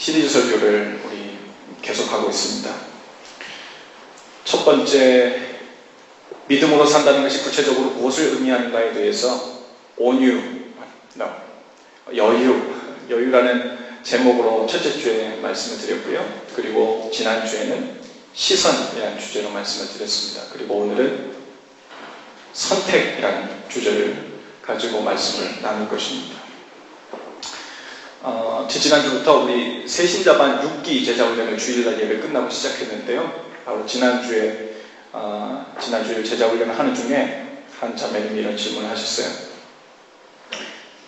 시리즈 설교를 우리 계속하고 있습니다. 첫 번째, 믿음으로 산다는 것이 구체적으로 무엇을 의미하는가에 대해서 여유라는 제목으로 첫째 주에 말씀을 드렸고요. 그리고 지난주에는 시선이라는 주제로 말씀을 드렸습니다. 그리고 오늘은 선택이라는 주제를 가지고 말씀을 나눌 것입니다. 지난주부터 우리 새신자반 6기 제자훈련을 주일날 예배 끝나고 시작했는데요. 바로 지난주에 제자훈련을 하는 중에 한 자매님이 이런 질문을 하셨어요.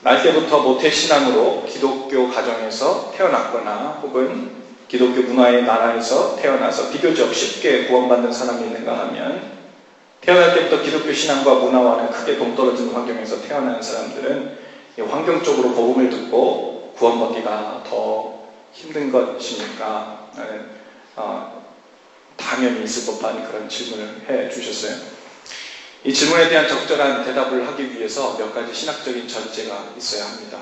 날 때부터 모태신앙으로 기독교 가정에서 태어났거나 혹은 기독교 문화의 나라에서 태어나서 비교적 쉽게 구원받는 사람이 있는가 하면, 태어날 때부터 기독교 신앙과 문화와는 크게 동떨어진 환경에서 태어난 사람들은 환경적으로 복음을 듣고 구원받기가 더 힘든 것입니까? 당연히 있을 법한 그런 질문을 해 주셨어요. 이 질문에 대한 적절한 대답을 하기 위해서 몇 가지 신학적인 전제가 있어야 합니다.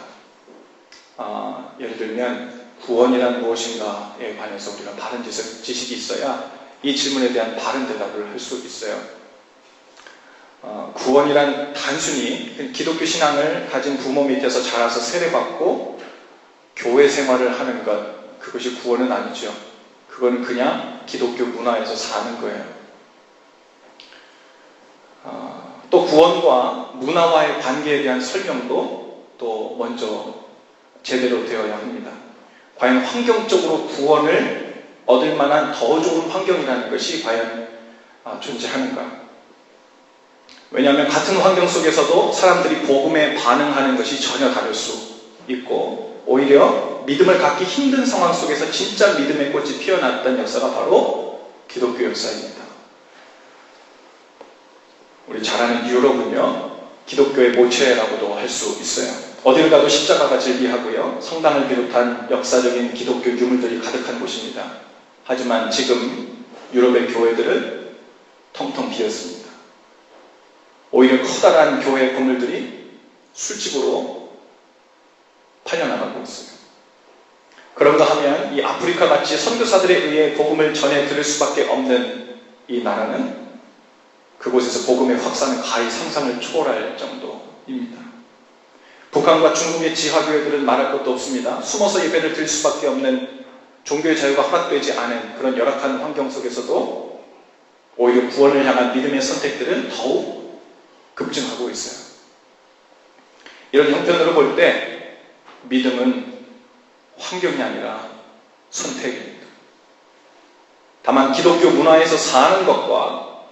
예를 들면 구원이란 무엇인가에 관해서 우리가 바른 지식이 있어야 이 질문에 대한 바른 대답을 할 수 있어요. 구원이란 단순히 기독교 신앙을 가진 부모 밑에서 자라서 세례받고 교회 생활을 하는 것, 그것이 구원은 아니죠. 그건 그냥 기독교 문화에서 사는 거예요. 또 구원과 문화와의 관계에 대한 설명도 또 먼저 제대로 되어야 합니다. 과연 환경적으로 구원을 얻을 만한 더 좋은 환경이라는 것이 과연 존재하는가? 왜냐하면 같은 환경 속에서도 사람들이 복음에 반응하는 것이 전혀 다를 수 있고, 오히려 믿음을 갖기 힘든 상황 속에서 진짜 믿음의 꽃이 피어났던 역사가 바로 기독교 역사입니다. 우리 잘 아는 유럽은요, 기독교의 모체라고도 할 수 있어요. 어딜 가도 십자가가 즐비하고요, 성당을 비롯한 역사적인 기독교 유물들이 가득한 곳입니다. 하지만 지금 유럽의 교회들은 텅텅 비었습니다. 오히려 커다란 교회 건물들이 술집으로 팔려나가고 있어요. 그런가 하면 이 아프리카 같이 선교사들에 의해 복음을 전해 들을 수밖에 없는 이 나라는 그곳에서 복음의 확산은 가히 상상을 초월할 정도입니다. 북한과 중국의 지하교회들은 말할 것도 없습니다. 숨어서 예배를 드릴 수밖에 없는 종교의 자유가 허락되지 않은 그런 열악한 환경 속에서도 오히려 구원을 향한 믿음의 선택들은 더욱 급증하고 있어요. 이런 형편으로 볼 때 믿음은 환경이 아니라 선택입니다. 다만 기독교 문화에서 사는 것과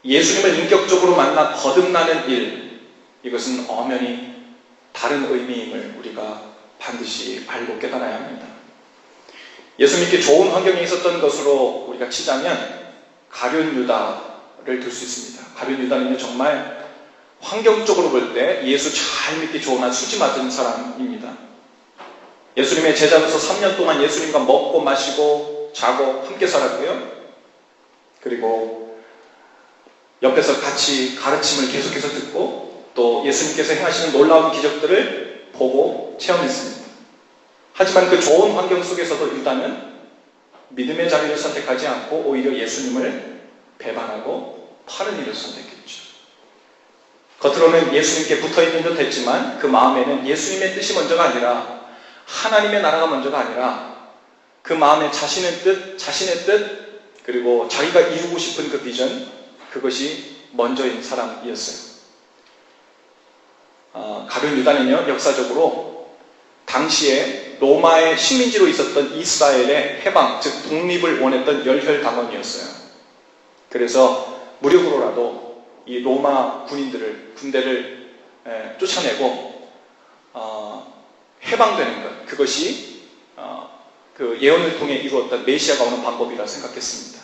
예수님을 인격적으로 만나 거듭나는 일, 이것은 엄연히 다른 의미임을 우리가 반드시 알고 깨달아야 합니다. 예수 믿기 좋은 환경에 있었던 것으로 우리가 치자면 가룟 유다를 들 수 있습니다. 가룟 유다는 정말 환경적으로 볼 때 예수 잘 믿기 좋은 한 수지 맞은 사람입니다. 예수님의 제자로서 3년 동안 예수님과 먹고 마시고 자고 함께 살았고요. 그리고 옆에서 같이 가르침을 계속해서 듣고 또 예수님께서 행하시는 놀라운 기적들을 보고 체험했습니다. 하지만 그 좋은 환경 속에서도 유다는 믿음의 자리를 선택하지 않고 오히려 예수님을 배반하고 파는 일을 선택했죠. 겉으로는 예수님께 붙어있는 듯 했지만 그 마음에는 예수님의 뜻이 먼저가 아니라 하나님의 나라가 먼저가 아니라 그 마음에 자신의 뜻, 그리고 자기가 이루고 싶은 그 비전, 그것이 먼저인 사람이었어요. 가룟 유다는요, 역사적으로 당시에 로마의 식민지로 있었던 이스라엘의 해방, 즉 독립을 원했던 열혈당원이었어요. 그래서 무력으로라도 이 로마 군대를 쫓아내고 해방되는 것, 그것이 그 예언을 통해 이루었던 메시아가 오는 방법이라 생각했습니다.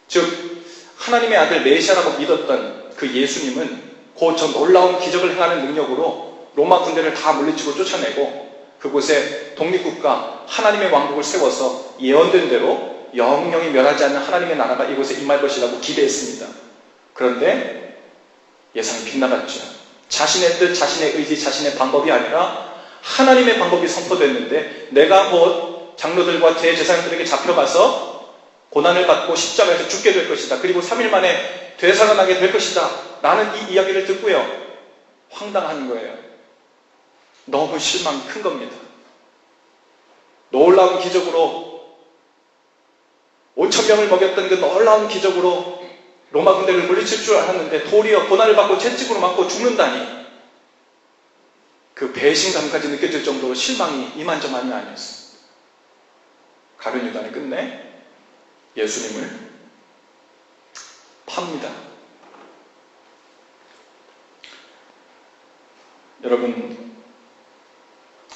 즉 하나님의 아들 메시아라고 믿었던 그 예수님은 그 저 놀라운 기적을 행하는 능력으로 로마 군대를 다 물리치고 쫓아내고 그곳에 독립국가 하나님의 왕국을 세워서 예언된 대로 영영이 멸하지 않는 하나님의 나라가 이곳에 임할 것이라고 기대했습니다. 그런데 예상이 빗나갔죠. 자신의 뜻, 자신의 의지, 자신의 방법이 아니라 하나님의 방법이 선포됐는데 내가 곧 장로들과 대제사장들에게 잡혀가서 고난을 받고 십자가에서 죽게 될 것이다. 그리고 3일 만에 되살아나게 될 것이다. 라는 이 이야기를 듣고요. 황당한 거예요. 너무 실망이 큰 겁니다. 놀라운 기적으로 5,000명을 먹였던 그 놀라운 기적으로 로마 군대를 물리칠 줄 알았는데 도리어 고난을 받고 채찍으로 맞고 죽는다니, 그 배신감까지 느껴질 정도로 실망이 이만저만이 아니었습니다. 가룟 유다는 끝내 예수님을 팝니다. 여러분,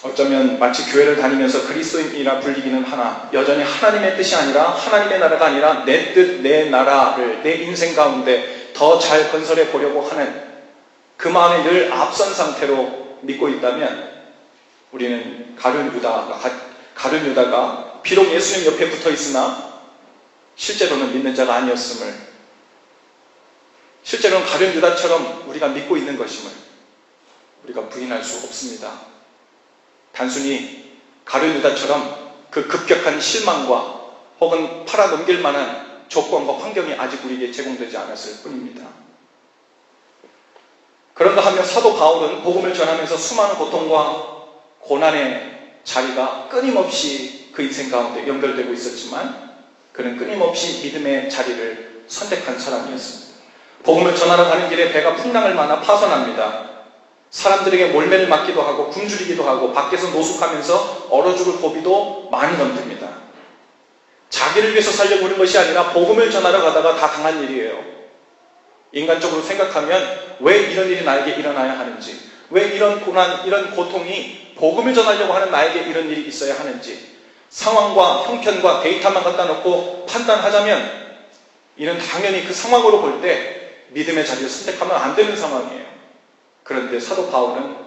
어쩌면 마치 교회를 다니면서 그리스도인이라 불리기는 하나 여전히 하나님의 뜻이 아니라, 하나님의 나라가 아니라 내 뜻, 내 나라를 내 인생 가운데 더 잘 건설해 보려고 하는 그 마음에 늘 앞선 상태로 믿고 있다면, 우리는 가룟 유다가 비록 예수님 옆에 붙어 있으나 실제로는 믿는 자가 아니었음을, 실제로는 가룟 유다처럼 우리가 믿고 있는 것임을 우리가 부인할 수 없습니다. 단순히 가룟 유다처럼 그 급격한 실망과 혹은 팔아넘길 만한 조건과 환경이 아직 우리에게 제공되지 않았을 뿐입니다. 그런가 하면 사도 바울은 복음을 전하면서 수많은 고통과 고난의 자리가 끊임없이 그 인생 가운데 연결되고 있었지만, 그는 끊임없이 믿음의 자리를 선택한 사람이었습니다. 복음을 전하러 가는 길에 배가 풍랑을 만나 파손합니다. 사람들에게 몰매를 맞기도 하고 굶주리기도 하고 밖에서 노숙하면서 얼어 죽을 고비도 많이 넘깁니다. 자기를 위해서 살려고 그런 것이 아니라 복음을 전하러 가다가 다 당한 일이에요. 인간적으로 생각하면 왜 이런 일이 나에게 일어나야 하는지, 왜 이런 고난, 이런 고통이 복음을 전하려고 하는 나에게 이런 일이 있어야 하는지, 상황과 형편과 데이터만 갖다 놓고 판단하자면 이는 당연히 그 상황으로 볼 때 믿음의 자리를 선택하면 안 되는 상황이에요. 그런데 사도 바울은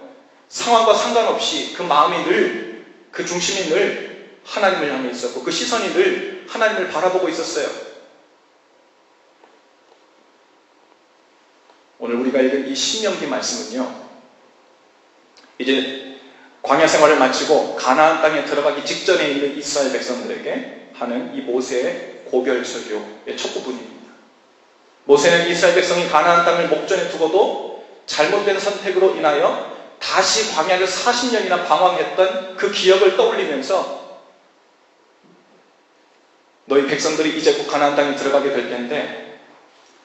상황과 상관없이 그 마음이 늘, 그 중심이 늘 하나님을 향해 있었고 그 시선이 늘 하나님을 바라보고 있었어요. 오늘 우리가 읽은 이 신명기 말씀은요, 이제 광야 생활을 마치고 가나안 땅에 들어가기 직전에 있는 이스라엘 백성들에게 하는 이 모세의 고별 설교의 첫 부분입니다. 모세는 이스라엘 백성이 가나안 땅을 목전에 두고도 잘못된 선택으로 인하여 다시 광야를 40년이나 방황했던 그 기억을 떠올리면서, 너희 백성들이 이제 곧 가나안 땅에 들어가게 될 텐데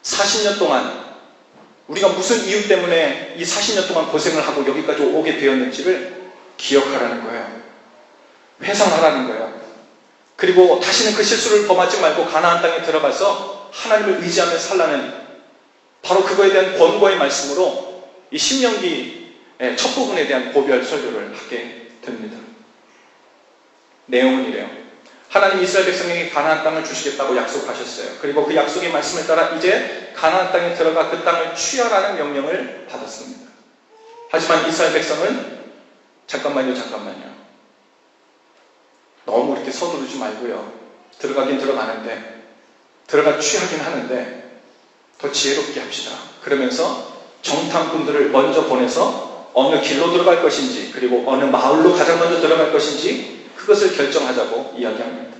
40년 동안 우리가 무슨 이유 때문에 이 40년 동안 고생을 하고 여기까지 오게 되었는지를 기억하라는 거예요. 회상하라는 거예요. 그리고 다시는 그 실수를 범하지 말고 가나안 땅에 들어가서 하나님을 의지하며 살라는, 바로 그거에 대한 권고의 말씀으로 이 신명기의 첫 부분에 대한 고별 설교를 하게 됩니다. 내용은 이래요. 하나님 이스라엘 백성에게 가나안 땅을 주시겠다고 약속하셨어요. 그리고 그 약속의 말씀을 따라 이제 가나안 땅에 들어가 그 땅을 취하라는 명령을 받았습니다. 하지만 이스라엘 백성은 잠깐만요. 너무 이렇게 서두르지 말고요. 들어가긴 들어가는데, 들어가 취하긴 하는데 더 지혜롭게 합시다. 그러면서 정탐꾼들을 먼저 보내서 어느 길로 들어갈 것인지, 그리고 어느 마을로 가장 먼저 들어갈 것인지 그것을 결정하자고 이야기합니다.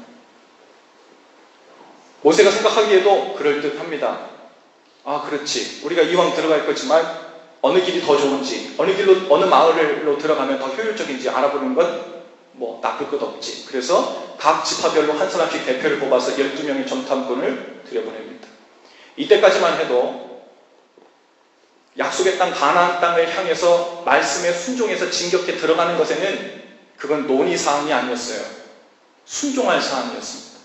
모세가 생각하기에도 그럴듯합니다. 아, 그렇지. 우리가 이왕 들어갈 거지만 어느 길이 더 좋은지, 어느 마을로 들어가면 더 효율적인지 알아보는 건 뭐 나쁠 것 없지. 그래서 각 지파별로 한 사람씩 대표를 뽑아서 12명의 정탐꾼을 들여보냅니다. 이때까지만 해도 약속의 땅 가나안 땅을 향해서 말씀에 순종해서 진격해 들어가는 것에는 그건 논의사항이 아니었어요. 순종할 사항이었습니다.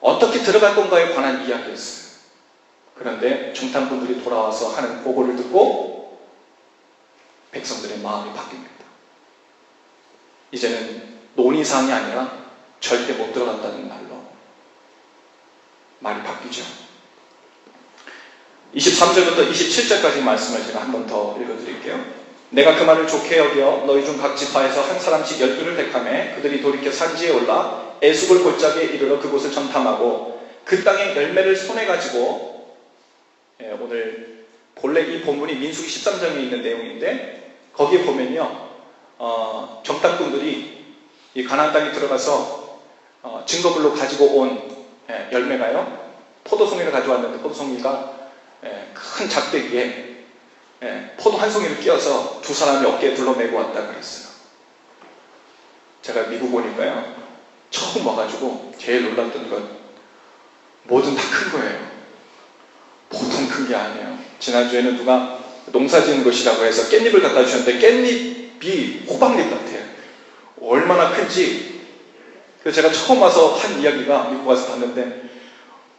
어떻게 들어갈 건가에 관한 이야기였어요. 그런데 정탐꾼들이 돌아와서 하는 보고를 듣고 백성들의 마음이 바뀝니다. 이제는 논의사항이 아니라 절대 못 들어간다는 말이 바뀌죠. 23절부터 27절까지 말씀을 제가 한 번 더 읽어드릴게요. 내가 그 말을 좋게 여겨 너희 중 각 지파에서 한 사람씩 12를 택하매 그들이 돌이켜 산지에 올라 에스골 골짜기에 이르러 그곳을 정탐하고 그 땅의 열매를 손에 가지고, 오늘 본래 이 본문이 민수기 13장에 있는 내용인데 거기에 보면요, 정탐꾼들이 이 가나안 땅에 들어가서 증거물로 가지고 온 열매가요, 포도송이를 가져왔는데 포도송이가 큰 작대기에 포도 한 송이를 끼워서 두 사람이 어깨에 둘러매고 왔다 그랬어요. 제가 미국 오니까요, 처음 와가지고 제일 놀랐던 건 뭐든 다 큰 거예요. 보통 큰 게 아니에요. 지난주에는 누가 농사 지은 것이라고 해서 깻잎을 갖다 주셨는데 깻잎이 호박잎 같아요. 얼마나 큰지. 그래서 제가 처음 와서 한 이야기가, 미국 와서 봤는데,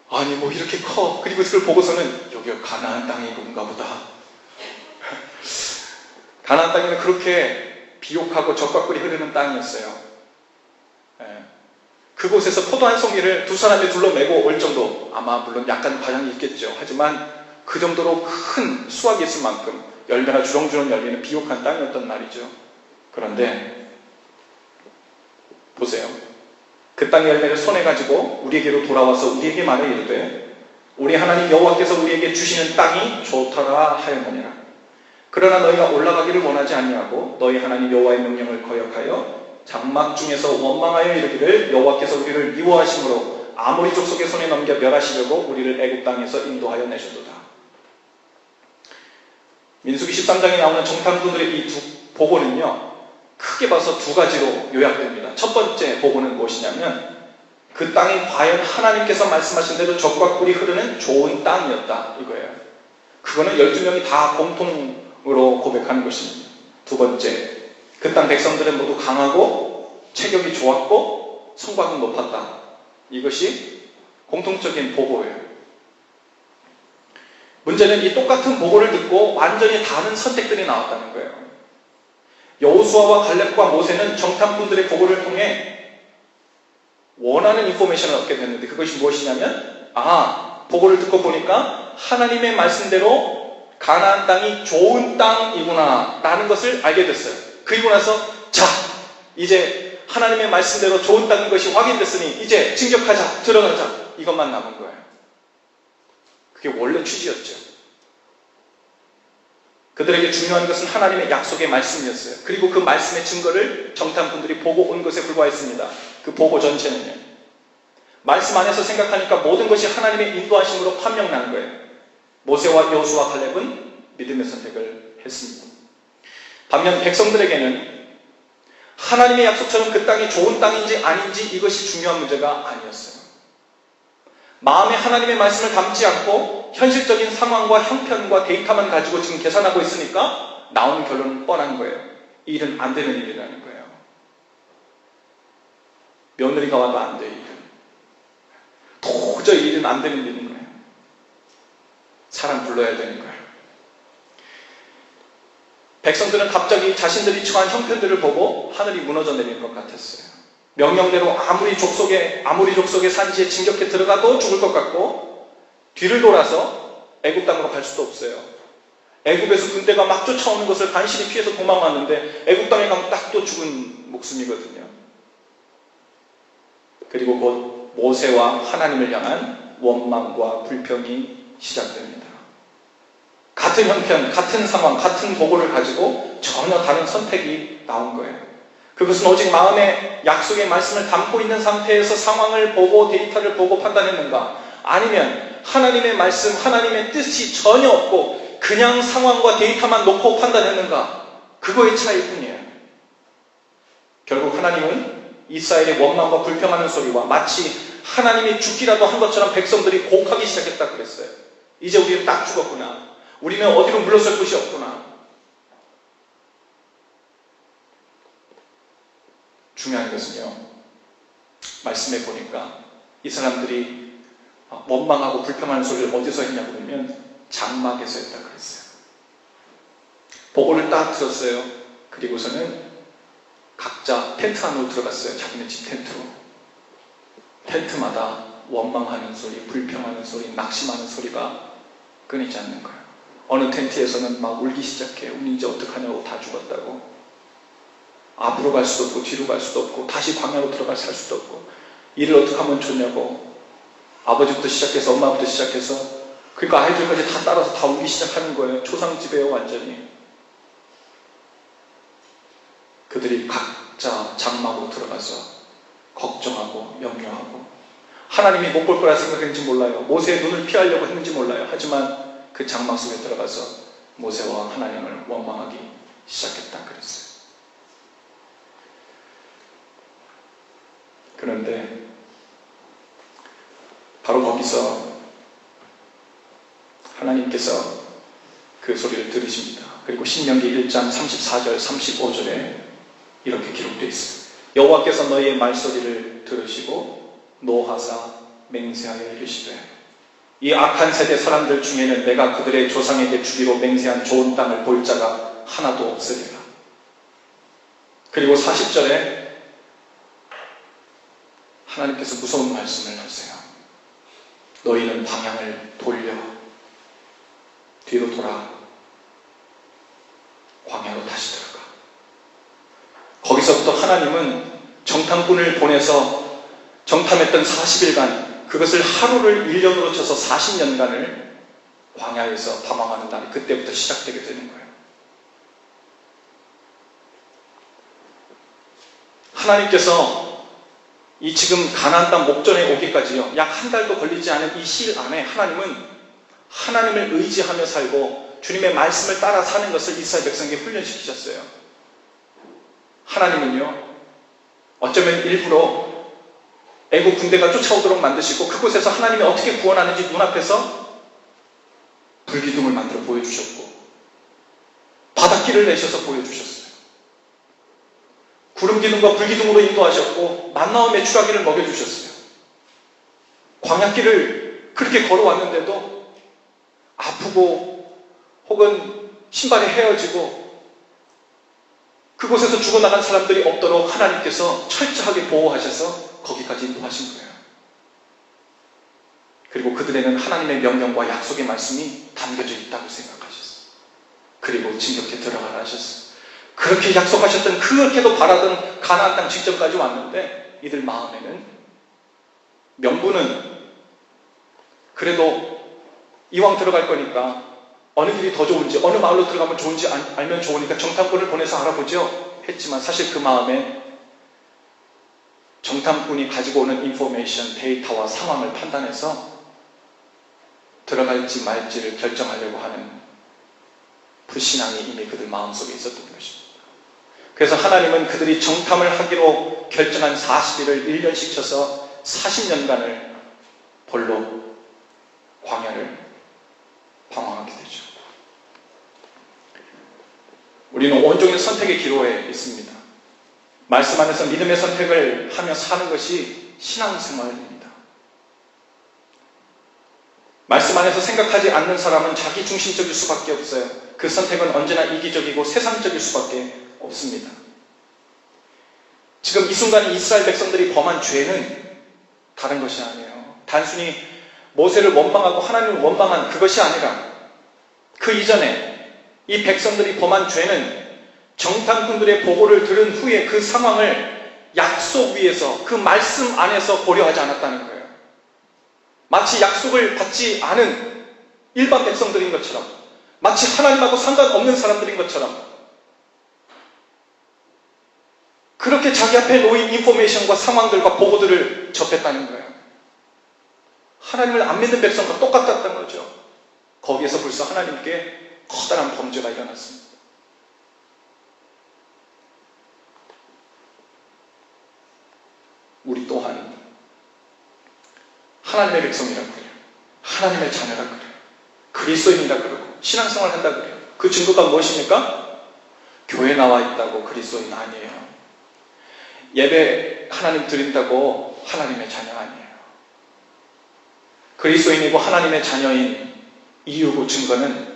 아니 뭐 이렇게 커. 그리고 그걸 보고서는 여기가 가나안 땅이 그런가 보다. 가나안 땅에는 그렇게 비옥하고 적과 꿀이 흐르는 땅이었어요. 그곳에서 포도 한 송이를 두 사람이 둘러매고 올 정도, 아마 물론 약간 과장이 있겠죠. 하지만 그 정도로 큰 수확이 있을 만큼 열매가 주렁주렁 열리는 비옥한 땅이었단 말이죠. 그런데 보세요. 그 땅의 열매를 손에 가지고 우리에게로 돌아와서 우리에게 말해 이르되 우리 하나님 여호와께서 우리에게 주시는 땅이 좋더라 하였느니라. 그러나 너희가 올라가기를 원하지 아니하고 너희 하나님 여호와의 명령을 거역하여 장막 중에서 원망하여 이르기를 여호와께서 우리를 미워하심으로 아모리 족속의 손에 넘겨 멸하시려고 우리를 애굽 땅에서 인도하여 내셨도다. 민수기 13장에 나오는 정탐꾼들의 이 두 보고는요, 크게 봐서 두 가지로 요약됩니다. 첫 번째 보고는 무엇이냐면 그 땅이 과연 하나님께서 말씀하신 대로 적과 꿀이 흐르는 좋은 땅이었다 이거예요. 그거는 12명이 다 공통으로 고백하는 것입니다. 두 번째, 그 땅 백성들은 모두 강하고 체격이 좋았고 성과도 높았다. 이것이 공통적인 보고예요. 문제는 이 똑같은 보고를 듣고 완전히 다른 선택들이 나왔다는 거예요. 여호수아와 갈렙과 모세는 정탐꾼들의 보고를 통해 원하는 인포메이션을 얻게 됐는데 그것이 무엇이냐면, 보고를 듣고 보니까 하나님의 말씀대로 가나안 땅이 좋은 땅이구나 라는 것을 알게 됐어요. 그리고 나서 이제 하나님의 말씀대로 좋은 땅인 것이 확인됐으니 이제 진격하자, 들어가자, 이것만 남은 거예요. 그게 원래 취지였죠. 그들에게 중요한 것은 하나님의 약속의 말씀이었어요. 그리고 그 말씀의 증거를 정탐꾼들이 보고 온 것에 불과했습니다. 그 보고 전체는요, 말씀 안에서 생각하니까 모든 것이 하나님의 인도하심으로 판명난 거예요. 모세와 여호수아 갈렙은 믿음의 선택을 했습니다. 반면 백성들에게는 하나님의 약속처럼 그 땅이 좋은 땅인지 아닌지 이것이 중요한 문제가 아니었어요. 마음에 하나님의 말씀을 담지 않고 현실적인 상황과 형편과 데이터만 가지고 지금 계산하고 있으니까 나오는 결론은 뻔한 거예요. 이 일은 안 되는 일이라는 거예요. 며느리가 와도 안 돼, 이 일은. 도저히 이 일은 안 되는 일인 거예요. 사람 불러야 되는 거예요. 백성들은 갑자기 자신들이 처한 형편들을 보고 하늘이 무너져 내릴 것 같았어요. 명령대로 아무리 족속의 산지에 진격해 들어가도 죽을 것 같고, 뒤를 돌아서 애굽 땅으로 갈 수도 없어요. 애굽에서 군대가 막 쫓아오는 것을 간신히 피해서 도망왔는데 애굽 땅에 가면 딱 또 죽은 목숨이거든요. 그리고 곧 모세와 하나님을 향한 원망과 불평이 시작됩니다. 같은 형편, 같은 상황, 같은 보고를 가지고 전혀 다른 선택이 나온 거예요. 그것은 오직 마음에 약속의 말씀을 담고 있는 상태에서 상황을 보고 데이터를 보고 판단했는가, 아니면 하나님의 말씀, 하나님의 뜻이 전혀 없고 그냥 상황과 데이터만 놓고 판단했는가, 그거의 차이뿐이에요. 결국 하나님은 이스라엘의 원망과 불평하는 소리와 마치 하나님이 죽기라도 한 것처럼 백성들이 곡하기 시작했다 그랬어요. 이제 우리는 딱 죽었구나. 우리는 어디로 물러설 곳이 없구나. 중요한 것은요, 말씀해 보니까 이 사람들이 원망하고 불평하는 소리를 어디서 했냐고 그러면 장막에서 했다 그랬어요. 보고를 딱 들었어요. 그리고서는 각자 텐트 안으로 들어갔어요. 자기네 집 텐트로. 텐트마다 원망하는 소리, 불평하는 소리, 낙심하는 소리가 끊이지 않는 거예요. 어느 텐트에서는 막 울기 시작해요. 우리 이제 어떡하냐고, 다 죽었다고. 앞으로 갈 수도 없고 뒤로 갈 수도 없고 다시 광야로 들어갈 살 수도 없고 일을 어떻게 하면 좋냐고, 아버지부터 시작해서 엄마부터 시작해서 그러니까 아이들까지 다 따라서 다 울기 시작하는 거예요. 초상집에요, 완전히. 그들이 각 각자 장막으로 들어가서 걱정하고 염려하고 하나님이 못 볼 거라 생각했는지 몰라요. 모세의 눈을 피하려고 했는지 몰라요. 하지만 그 장막 속에 들어가서 모세와 하나님을 원망하기 시작했다 그랬어요. 그런데 바로 거기서 하나님께서 그 소리를 들으십니다. 그리고 신명기 1장 34절 35절에 이렇게 기록되어 있어요. 여호와께서 너희의 말소리를 들으시고 노하사 맹세하여 이르시되 이 악한 세대 사람들 중에는 내가 그들의 조상에게 주기로 맹세한 좋은 땅을 볼 자가 하나도 없으리라. 그리고 40절에 하나님께서 무서운 말씀을 하세요. 너희는 방향을 돌려 뒤로 돌아 광야로 다시 들어가. 거기서부터 하나님은 정탐꾼을 보내서 정탐했던 40일간 그것을 하루를 1년으로 쳐서 40년간을 광야에서 탐험하는 날이 그때부터 시작되게 되는 거예요. 하나님께서 이 지금 가나안 땅 목전에 오기까지요, 약 한 달도 걸리지 않은 이 시일 안에 하나님은 하나님을 의지하며 살고 주님의 말씀을 따라 사는 것을 이스라엘 백성에게 훈련시키셨어요. 하나님은요, 어쩌면 일부러 애국 군대가 쫓아오도록 만드시고 그곳에서 하나님이 어떻게 구원하는지 눈앞에서 불기둥을 만들어 보여주셨고 바닷길을 내셔서 보여주셨어요. 구름기둥과 불기둥으로 인도하셨고 만나와 메추라기를 먹여주셨어요. 광야길을 그렇게 걸어왔는데도 아프고 혹은 신발이 헤어지고 그곳에서 죽어나간 사람들이 없도록 하나님께서 철저하게 보호하셔서 거기까지 인도하신 거예요. 그리고 그들에는 하나님의 명령과 약속의 말씀이 담겨져 있다고 생각하셨어요. 그리고 진격해 들어가라 하셨어요. 그렇게 약속하셨던, 그렇게도 바라던 가나안 땅 직전까지 왔는데 이들 마음에는 명분은 그래도 이왕 들어갈 거니까 어느 길이 더 좋은지, 어느 마을로 들어가면 좋은지 알면 좋으니까 정탐꾼을 보내서 알아보죠 했지만 사실 그 마음에 정탐꾼이 가지고 오는 인포메이션, 데이터와 상황을 판단해서 들어갈지 말지를 결정하려고 하는 불신앙이 이미 그들 마음속에 있었던 것입니다. 그래서 하나님은 그들이 정탐을 하기로 결정한 40일을 1년씩 쳐서 40년간을 벌로 광야를 방황하게 되죠. 우리는 온종일 선택의 기로에 있습니다. 말씀 안에서 믿음의 선택을 하며 사는 것이 신앙생활입니다. 말씀 안에서 생각하지 않는 사람은 자기중심적일 수밖에 없어요. 그 선택은 언제나 이기적이고 세상적일 수밖에 없습니다. 지금 이 순간 이스라엘 백성들이 범한 죄는 다른 것이 아니에요. 단순히 모세를 원망하고 하나님을 원망한 그것이 아니라 그 이전에 이 백성들이 범한 죄는 정탐꾼들의 보고를 들은 후에 그 상황을 약속 위에서, 그 말씀 안에서 고려하지 않았다는 거예요. 마치 약속을 받지 않은 일반 백성들인 것처럼, 마치 하나님하고 상관없는 사람들인 것처럼 그렇게 자기 앞에 놓인 인포메이션과 상황들과 보고들을 접했다는 거예요. 하나님을 안 믿는 백성과 똑같았던 거죠. 거기에서 벌써 하나님께 커다란 범죄가 일어났습니다. 우리 또한 하나님의 백성이라고 그래요. 하나님의 자녀라고 그래요. 그리스도인이라고 그러고 신앙생활 한다고 그래요. 그 증거가 무엇입니까? 교회 나와 있다고 그리스도인 아니에요. 예배 하나님 드린다고 하나님의 자녀 아니에요. 그리스도인이고 하나님의 자녀인 이유고 증거는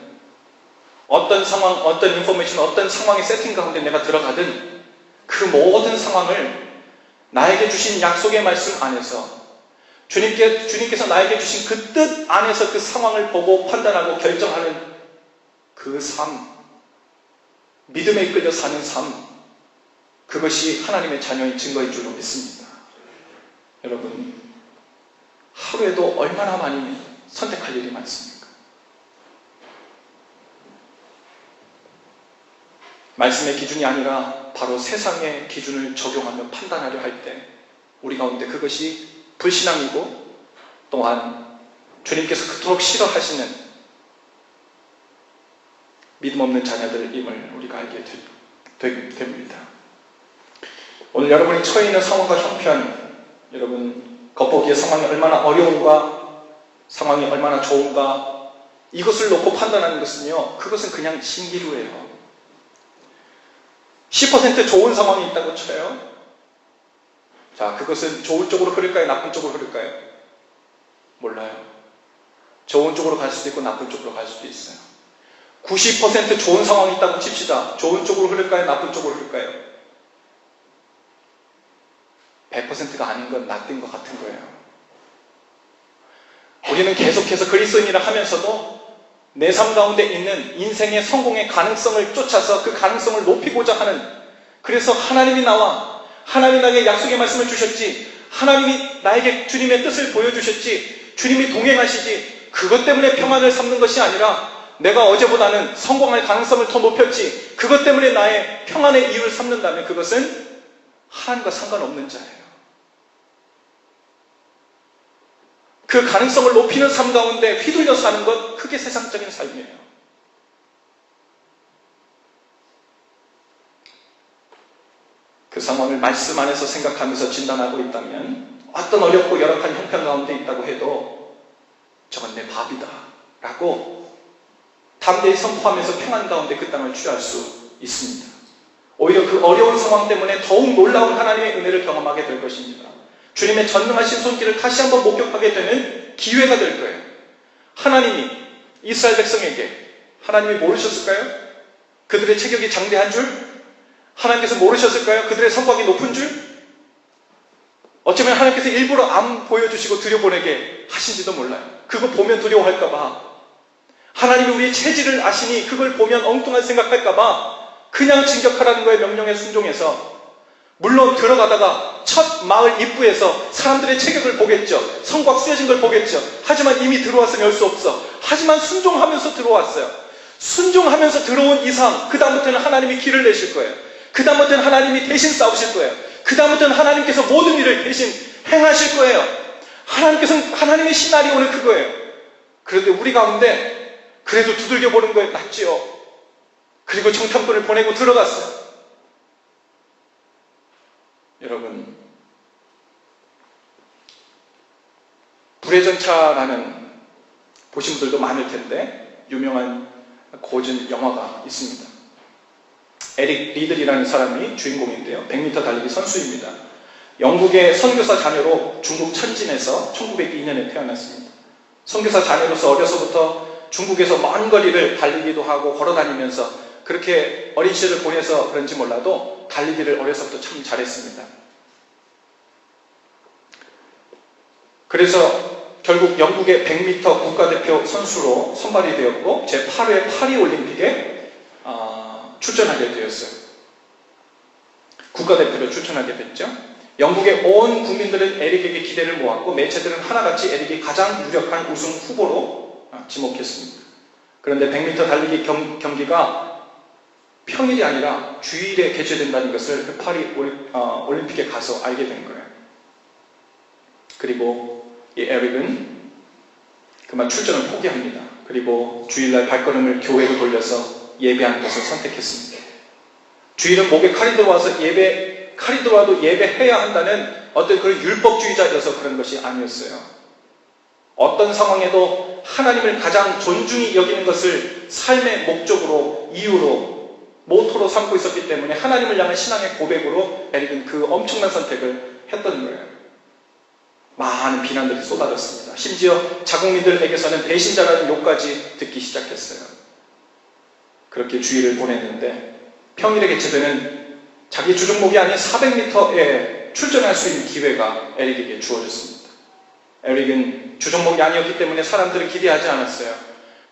어떤 상황, 어떤 인포메이션, 어떤 상황의 세팅 가운데 내가 들어가든 그 모든 상황을 나에게 주신 약속의 말씀 안에서 주님께서 나에게 주신 그 뜻 안에서 그 상황을 보고 판단하고 결정하는 그 삶, 믿음에 이끌려 사는 삶, 그것이 하나님의 자녀의 증거인 줄로 믿습니다. 여러분, 하루에도 얼마나 많이 선택할 일이 많습니까? 말씀의 기준이 아니라 우리가 바로 세상의 기준을 적용하며 판단하려 할 때 우리 가운데 그것이 불신앙이고 또한 주님께서 그토록 싫어하시는 믿음 없는 자녀들임을 우리가 알게 됩니다. 오늘 여러분이 처해 있는 상황과 형편, 여러분 겉보기에 상황이 얼마나 어려운가, 상황이 얼마나 좋은가, 이것을 놓고 판단하는 것은요, 그것은 그냥 신기루예요. 10% 좋은 상황이 있다고 쳐요. 자, 그것은 좋은 쪽으로 흐를까요? 나쁜 쪽으로 흐를까요? 몰라요. 좋은 쪽으로 갈 수도 있고 나쁜 쪽으로 갈 수도 있어요. 90% 좋은 상황이 있다고 칩시다. 좋은 쪽으로 흐를까요? 나쁜 쪽으로 흐를까요? 100%가 아닌 건 나쁜 것 같은 거예요. 우리는 계속해서 그리스도인이라 하면서도 내 삶 가운데 있는 인생의 성공의 가능성을 쫓아서 그 가능성을 높이고자 하는, 그래서 하나님이 나에게 약속의 말씀을 주셨지, 하나님이 나에게 주님의 뜻을 보여주셨지, 주님이 동행하시지, 그것 때문에 평안을 삼는 것이 아니라 내가 어제보다는 성공할 가능성을 더 높였지, 그것 때문에 나의 평안의 이유를 삼는다면 그것은 하나님과 상관없는 자예요. 그 가능성을 높이는 삶 가운데 휘둘려 사는 것, 그게 세상적인 삶이에요. 그 상황을 말씀 안에서 생각하면서 진단하고 있다면 어떤 어렵고 열악한 형편 가운데 있다고 해도 저건 내 밥이다 라고 담대히 선포하면서 평안 가운데 그 땅을 취할 수 있습니다. 오히려 그 어려운 상황 때문에 더욱 놀라운 하나님의 은혜를 경험하게 될 것입니다. 주님의 전능하신 손길을 다시 한번 목격하게 되는 기회가 될 거예요. 하나님이 이스라엘 백성에게, 하나님이 모르셨을까요? 그들의 체격이 장대한 줄? 하나님께서 모르셨을까요? 그들의 성곽이 높은 줄? 어쩌면 하나님께서 일부러 안 보여주시고 들여보내게 하신지도 몰라요. 그거 보면 두려워할까봐, 하나님이 우리의 체질을 아시니 그걸 보면 엉뚱한 생각할까봐 그냥 진격하라는 거에 명령에 순종해서, 물론 들어가다가 첫 마을 입구에서 사람들의 체격을 보겠죠. 성곽 쓰여진 걸 보겠죠. 하지만 이미 들어왔으면 열 수 없어. 하지만 순종하면서 들어왔어요. 순종하면서 들어온 이상 그 다음부터는 하나님이 길을 내실 거예요. 그 다음부터는 하나님이 대신 싸우실 거예요. 그 다음부터는 하나님께서 모든 일을 대신 행하실 거예요. 하나님의 시나리오는 그거예요. 그런데 우리 가운데 그래도 두들겨 보는 거에 낫지요. 그리고 정탐꾼을 보내고 들어갔어요. 여러분, 불의 전차라는, 보신 분들도 많을 텐데 유명한 고전 영화가 있습니다. 에릭 리들이라는 사람이 주인공인데요. 100m 달리기 선수입니다. 영국의 선교사 자녀로 중국 천진에서 1902년에 태어났습니다. 선교사 자녀로서 어려서부터 중국에서 먼 거리를 달리기도 하고 걸어다니면서 그렇게 어린 시절을 보내서 그런지 몰라도 달리기를 어려서부터 참 잘했습니다. 그래서 결국 영국의 100m 국가대표 선수로 선발이 되었고 제8회 파리올림픽에 출전하게 되었어요. 국가대표로 출전하게 됐죠. 영국의 온 국민들은 에릭에게 기대를 모았고 매체들은 하나같이 에릭이 가장 유력한 우승 후보로 지목했습니다. 그런데 100m 달리기 경기가 평일이 아니라 주일에 개최된다는 것을 그 파리 올림픽에 가서 알게 된 거예요. 그리고 이 에릭은 그만 출전을 포기합니다. 그리고 주일날 발걸음을 교회로 돌려서 예배하는 것을 선택했습니다. 주일은 목에 칼이 들어와서 칼이 들어와도 예배해야 한다는 어떤 그런 율법주의자여서 그런 것이 아니었어요. 어떤 상황에도 하나님을 가장 존중히 여기는 것을 삶의 목적으로, 이유로, 모토로 삼고 있었기 때문에 하나님을 향한 신앙의 고백으로 에릭은 그 엄청난 선택을 했던 거예요. 많은 비난들이 쏟아졌습니다. 심지어 자국민들에게서는 배신자라는 욕까지 듣기 시작했어요. 그렇게 주일을 보냈는데 평일에 개최되는 자기 주종목이 아닌 400m에 출전할 수 있는 기회가 에릭에게 주어졌습니다. 에릭은 주종목이 아니었기 때문에 사람들은 기대하지 않았어요.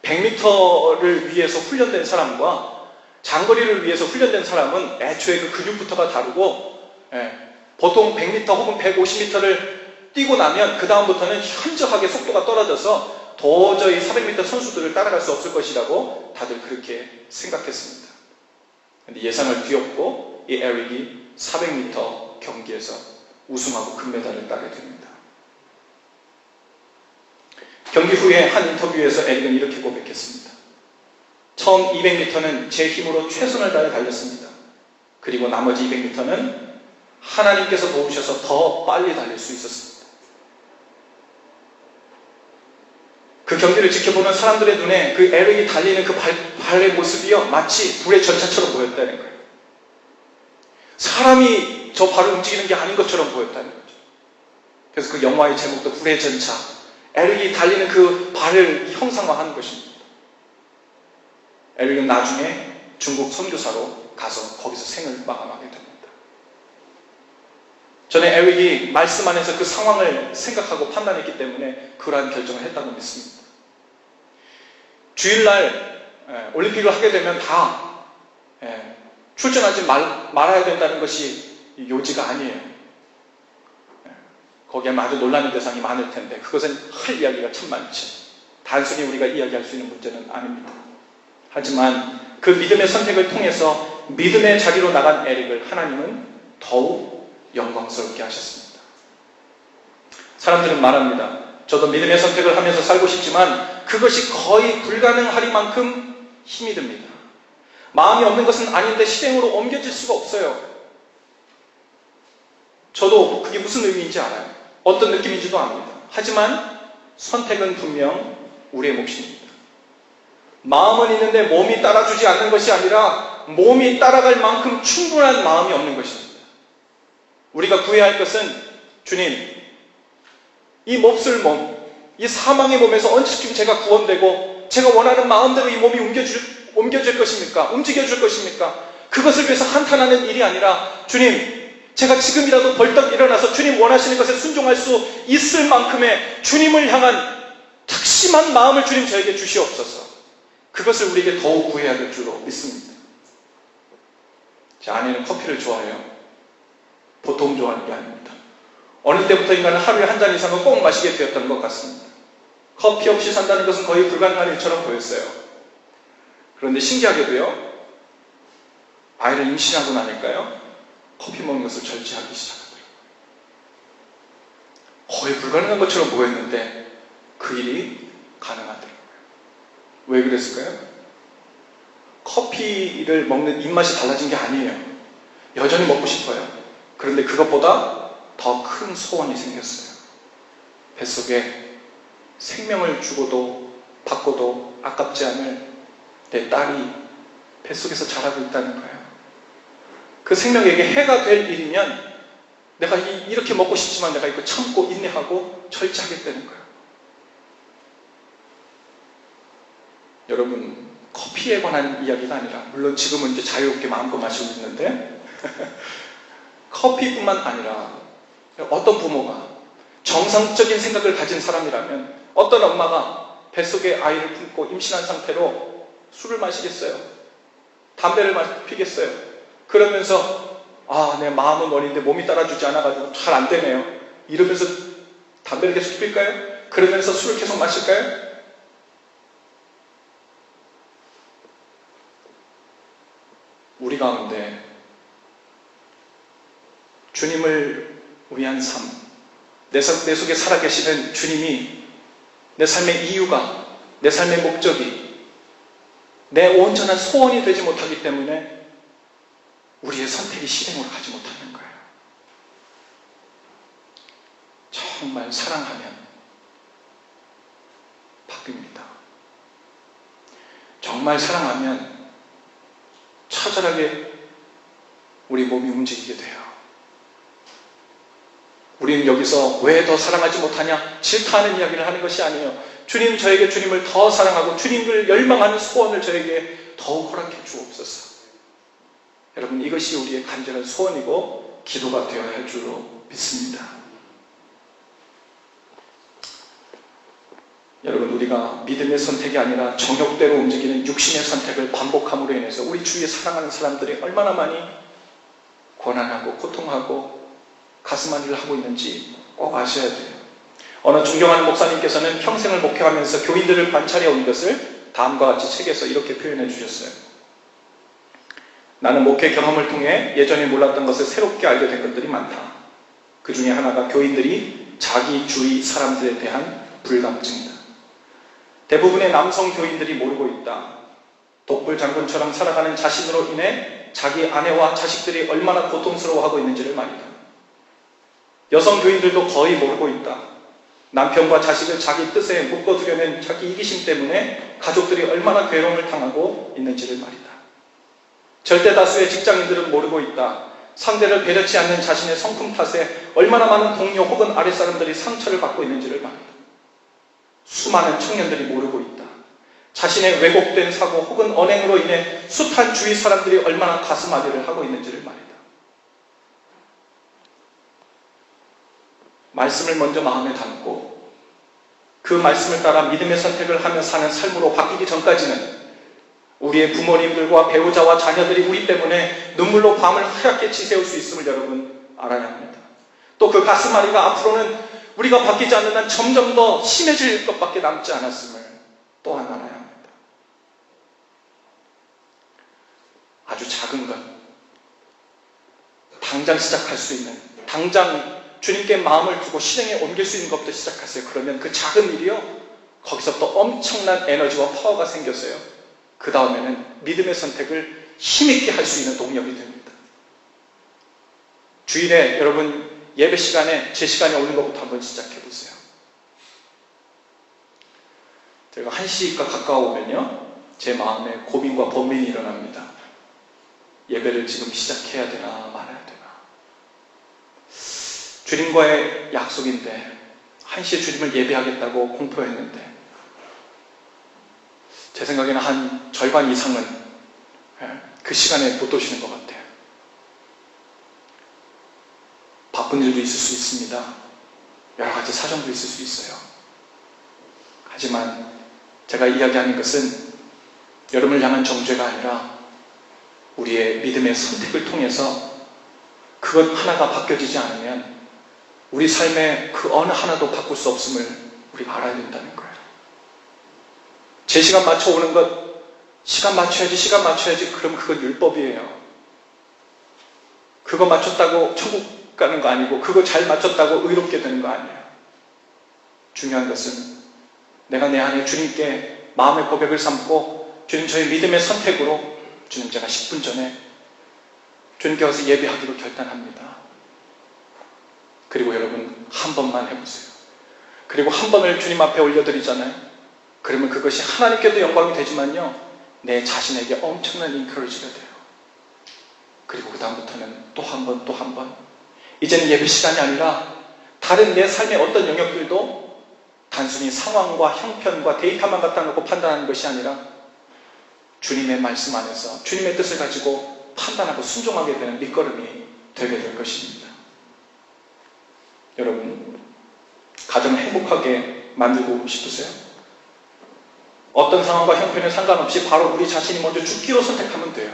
100m를 위해서 훈련된 사람과 장거리를 위해서 훈련된 사람은 애초에 그 근육부터가 다르고, 보통 100m 혹은 150m를 뛰고 나면 그 다음부터는 현저하게 속도가 떨어져서 도저히 400m 선수들을 따라갈 수 없을 것이라고 다들 그렇게 생각했습니다. 근데 예상을 뒤엎고 이 에릭이 400m 경기에서 우승하고 금메달을 따게 됩니다. 경기 후에 한 인터뷰에서 에릭은 이렇게 고백했습니다. 처음 200m는 제 힘으로 최선을 다해 달렸습니다. 그리고 나머지 200m는 하나님께서 도우셔서 더 빨리 달릴 수 있었습니다. 그 경기를 지켜보는 사람들의 눈에 그 에릭이 달리는 그 발의 모습이요, 마치 불의 전차처럼 보였다는 거예요. 사람이 저 발을 움직이는 게 아닌 것처럼 보였다는 거죠. 그래서 그 영화의 제목도 불의 전차, 에릭이 달리는 그 발을 형상화하는 것입니다. 에릭은 나중에 중국 선교사로 가서 거기서 생을 마감하게 됩니다. 저는 에릭이 말씀 안에서 그 상황을 생각하고 판단했기 때문에 그러한 결정을 했다고 믿습니다. 주일날 올림픽을 하게 되면 다 출전하지 말아야 된다는 것이 요지가 아니에요. 거기에 아주 논란의 대상이 많을 텐데 그것은 할 이야기가 참 많지. 단순히 우리가 이야기할 수 있는 문제는 아닙니다. 하지만 그 믿음의 선택을 통해서 믿음의 자리로 나간 에릭을 하나님은 더욱 영광스럽게 하셨습니다. 사람들은 말합니다. 저도 믿음의 선택을 하면서 살고 싶지만 그것이 거의 불가능하리만큼 힘이 듭니다. 마음이 없는 것은 아닌데 실행으로 옮겨질 수가 없어요. 저도 그게 무슨 의미인지 알아요. 어떤 느낌인지도 압니다. 하지만 선택은 분명 우리의 몫입니다. 마음은 있는데 몸이 따라주지 않는 것이 아니라 몸이 따라갈 만큼 충분한 마음이 없는 것입니다. 우리가 구해야 할 것은 주님, 이 몹쓸 몸, 이 사망의 몸에서 언제쯤 제가 구원되고 제가 원하는 마음대로 이 몸이 옮겨질 것입니까? 움직여줄 것입니까? 그것을 위해서 한탄하는 일이 아니라 주님, 제가 지금이라도 벌떡 일어나서 주님 원하시는 것에 순종할 수 있을 만큼의 주님을 향한 특심한 마음을 주님 저에게 주시옵소서. 그것을 우리에게 더욱 구해야 될 줄로 믿습니다. 제 아내는 커피를 좋아해요. 보통 좋아하는 게 아닙니다. 어느 때부터 인간은 하루에 한 잔 이상은 꼭 마시게 되었던 것 같습니다. 커피 없이 산다는 것은 거의 불가능한 일처럼 보였어요. 그런데 신기하게도요, 아이를 임신하고 나니까요, 커피 먹는 것을 절제하기 시작하더라고요. 거의 불가능한 것처럼 보였는데 그 일이 가능하더라고요. 왜 그랬을까요? 커피를 먹는 입맛이 달라진 게 아니에요. 여전히 먹고 싶어요. 그런데 그것보다 더 큰 소원이 생겼어요. 뱃속에 생명을 주고도 받고도 아깝지 않을 내 딸이 뱃속에서 자라고 있다는 거예요. 그 생명에게 해가 될 일이면 내가 이렇게 먹고 싶지만 내가 이거 참고 인내하고 절제하겠다는 거예요. 여러분, 커피에 관한 이야기가 아니라, 물론 지금은 이제 자유롭게 마음껏 마시고 있는데 커피뿐만 아니라 어떤 부모가 정상적인 생각을 가진 사람이라면 어떤 엄마가 뱃속에 아이를 품고 임신한 상태로 술을 마시겠어요? 담배를 피겠어요? 그러면서 내 마음은 원인데 몸이 따라주지 않아가지고 잘 안 되네요. 이러면서 담배를 계속 필까요? 그러면서 술을 계속 마실까요? 우리 가운데 주님을 위한 삶, 내 속에 살아계시는 주님이 내 삶의 이유가, 내 삶의 목적이, 내 온전한 소원이 되지 못하기 때문에 우리의 선택이 실행으로 가지 못하는 거예요. 정말 사랑하면 바뀝니다. 정말 사랑하면 처절하게 우리 몸이 움직이게 돼요. 우리는 여기서 왜 더 사랑하지 못하냐? 질타하는 이야기를 하는 것이 아니에요. 주님, 저에게 주님을 더 사랑하고 주님을 열망하는 소원을 저에게 더욱 허락해 주옵소서. 여러분, 이것이 우리의 간절한 소원이고 기도가 되어야 할 줄로 믿습니다. 여러분, 우리가 믿음의 선택이 아니라 정욕대로 움직이는 육신의 선택을 반복함으로 인해서 우리 주위에 사랑하는 사람들이 얼마나 많이 고난하고 고통하고 가슴앓이를 하고 있는지 꼭 아셔야 돼요. 어느 존경하는 목사님께서는 평생을 목회하면서 교인들을 관찰해 온 것을 다음과 같이 책에서 이렇게 표현해 주셨어요. 나는 목회 경험을 통해 예전에 몰랐던 것을 새롭게 알게 된 것들이 많다. 그 중에 하나가 교인들이 자기 주위 사람들에 대한 불감증이다. 대부분의 남성 교인들이 모르고 있다. 독불 장군처럼 살아가는 자신으로 인해 자기 아내와 자식들이 얼마나 고통스러워하고 있는지를 말이다. 여성 교인들도 거의 모르고 있다. 남편과 자식을 자기 뜻에 묶어두려는 자기 이기심 때문에 가족들이 얼마나 괴로움을 당하고 있는지를 말이다. 절대 다수의 직장인들은 모르고 있다. 상대를 배려치 않는 자신의 성품 탓에 얼마나 많은 동료 혹은 아랫사람들이 상처를 받고 있는지를 말이다. 수많은 청년들이 모르고 있다. 자신의 왜곡된 사고 혹은 언행으로 인해 숱한 주위 사람들이 얼마나 가슴앓이를 하고 있는지를 말이다. 말씀을 먼저 마음에 담고 그 말씀을 따라 믿음의 선택을 하며 사는 삶으로 바뀌기 전까지는 우리의 부모님들과 배우자와 자녀들이 우리 때문에 눈물로 밤을 하얗게 지새울 수 있음을 여러분 알아야 합니다. 또 그 가슴앓이가 앞으로는 우리가 바뀌지 않는 한 점점 더 심해질 것밖에 남지 않았음을 또한 알아야 합니다. 아주 작은 것, 당장 시작할 수 있는, 당장 주님께 마음을 두고 실행에 옮길 수 있는 것부터 시작하세요. 그러면 그 작은 일이요, 거기서부터 엄청난 에너지와 파워가 생겼어요. 그 다음에는 믿음의 선택을 힘있게 할 수 있는 동력이 됩니다. 주일에 여러분 예배 시간에 제 시간에 오는 것부터 한번 시작해 보세요. 제가 1시가 가까워오면요, 제 마음에 고민과 번민이 일어납니다. 예배를 지금 시작해야 되나 말아야 되나. 주님과의 약속인데 1시에 주님을 예배하겠다고 공표했는데 제 생각에는 한 절반 이상은 그 시간에 못 오시는 것 같아요. 바쁜 일도 있을 수 있습니다. 여러 가지 사정도 있을 수 있어요. 하지만 제가 이야기하는 것은 여러분을 향한 정죄가 아니라 우리의 믿음의 선택을 통해서 그것 하나가 바뀌어지지 않으면 우리 삶의 그 어느 하나도 바꿀 수 없음을 우리가 알아야 된다는 거예요. 제 시간 맞춰 오는 것, 시간 맞춰야지, 그럼 그건 율법이에요. 그거 맞췄다고 천국 가는 거 아니고, 그거 잘 맞췄다고 의롭게 되는 거 아니에요. 중요한 것은 내가 내 안에 주님께 마음의 고백을 삼고, 주님 저의 믿음의 선택으로, 주님 제가 10분 전에 주님께 와서 예배하기로 결단합니다. 그리고 여러분 한 번만 해보세요. 그리고 한 번을 주님 앞에 올려드리잖아요. 그러면 그것이 하나님께도 영광이 되지만요, 내 자신에게 엄청난 인커리지가 돼요. 그리고 그 다음부터는 또 한 번, 또 한 번. 이제는 예배 시간이 아니라 다른 내 삶의 어떤 영역들도 단순히 상황과 형편과 데이터만 갖다 놓고 판단하는 것이 아니라 주님의 말씀 안에서 주님의 뜻을 가지고 판단하고 순종하게 되는 밑거름이 되게 될 것입니다. 여러분, 가정을 행복하게 만들고 싶으세요? 어떤 상황과 형편에 상관없이 바로 우리 자신이 먼저 죽기로 선택하면 돼요.